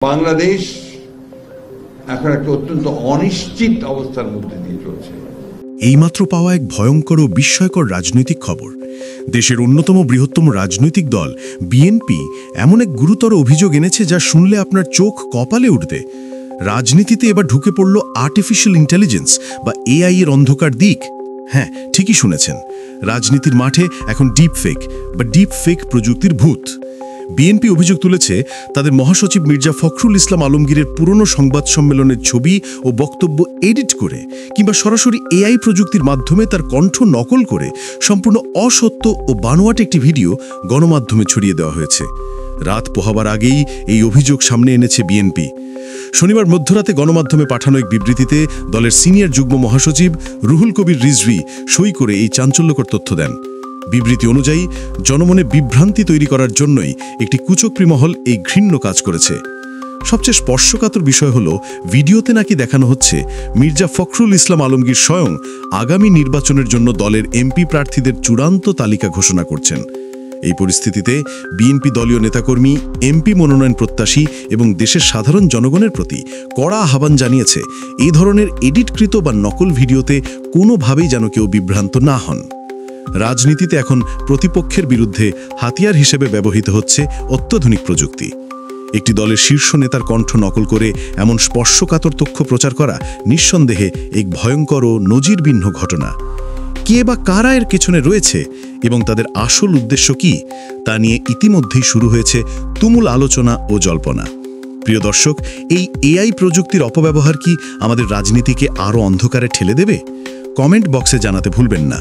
বাংলাদেশ এখন একটা অত্যন্ত অনিশ্চিত অবস্থার মধ্যে দিয়ে চলছে। এইমাত্র পাওয়া এক ভয়ঙ্কর ও বিস্ময়কর রাজনৈতিক খবর। দেশের অন্যতম বৃহত্তম রাজনৈতিক দল বিএনপি এমন এক গুরুতর অভিযোগ এনেছে যা শুনলে আপনার চোখ কপালে উঠবে। রাজনীতিতে এবার ঢুকে পড়ল আর্টিফিশিয়াল ইন্টেলিজেন্স বা এআই এর অন্ধকার দিক। হ্যাঁ, ঠিকই শুনেছেন, রাজনীতির মাঠে এখন ডিপ ফেক প্রযুক্তির ভূত। বিএনপি অভিযোগ তুলেছে তাদের মহাসচিব মির্জা ফখরুল ইসলাম আলমগীরের পুরনো সংবাদ সম্মেলনের ছবি ও বক্তব্য এডিট করে কিংবা সরাসরি এআই প্রযুক্তির মাধ্যমে তার কণ্ঠ নকল করে সম্পূর্ণ অসত্য ও বানোয়াট একটি ভিডিও গণমাধ্যমে ছড়িয়ে দেওয়া হয়েছে। রাত পোহাবার আগেই এই অভিযোগ সামনে এনেছে বিএনপি। শনিবার মধ্যরাতে গণমাধ্যমে পাঠানো এক বিবৃতিতে দলের সিনিয়র যুগ্ম মহাসচিব রুহুল কবির রিজভী সই করে এই চাঞ্চল্যকর তথ্য দেন। বিবৃতি অনুযায়ী জনমনে বিভ্রান্তি তৈরি করার জন্যই একটি কুচক্রী মহল এই ঘৃণ্য কাজ করেছে। সবচেয়ে স্পর্শকাতর বিষয় হল, ভিডিওতে নাকি দেখানো হচ্ছে মির্জা ফখরুল ইসলাম আলমগীর স্বয়ং আগামী নির্বাচনের জন্য দলের এমপি প্রার্থীদের চূড়ান্ত তালিকা ঘোষণা করছেন। এই পরিস্থিতিতে বিএনপি দলীয় নেতাকর্মী, এমপি মনোনয়ন প্রত্যাশী এবং দেশের সাধারণ জনগণের প্রতি কড়া আহ্বান জানিয়েছে এই ধরনের এডিটকৃত বা নকল ভিডিওতে কোনোভাবেই যেন কেউ বিভ্রান্ত না হন। রাজনীতিতে এখন প্রতিপক্ষের বিরুদ্ধে হাতিয়ার হিসেবে ব্যবহৃত হচ্ছে অত্যাধুনিক প্রযুক্তি। একটি দলের শীর্ষ নেতার কণ্ঠ নকল করে এমন স্পর্শকাতর তথ্য প্রচার করা নিঃসন্দেহে এক ভয়ঙ্কর ও নজিরবিহীন ঘটনা। কে বা কারা এর পেছনে রয়েছে এবং তাদের আসল উদ্দেশ্য কি, তা নিয়ে ইতিমধ্যেই শুরু হয়েছে তুমুল আলোচনা ও জল্পনা। প্রিয় দর্শক, এই এআই প্রযুক্তির অপব্যবহার কি আমাদের রাজনীতিকে আরও অন্ধকারে ঠেলে দেবে? কমেন্ট বক্সে জানাতে ভুলবেন না।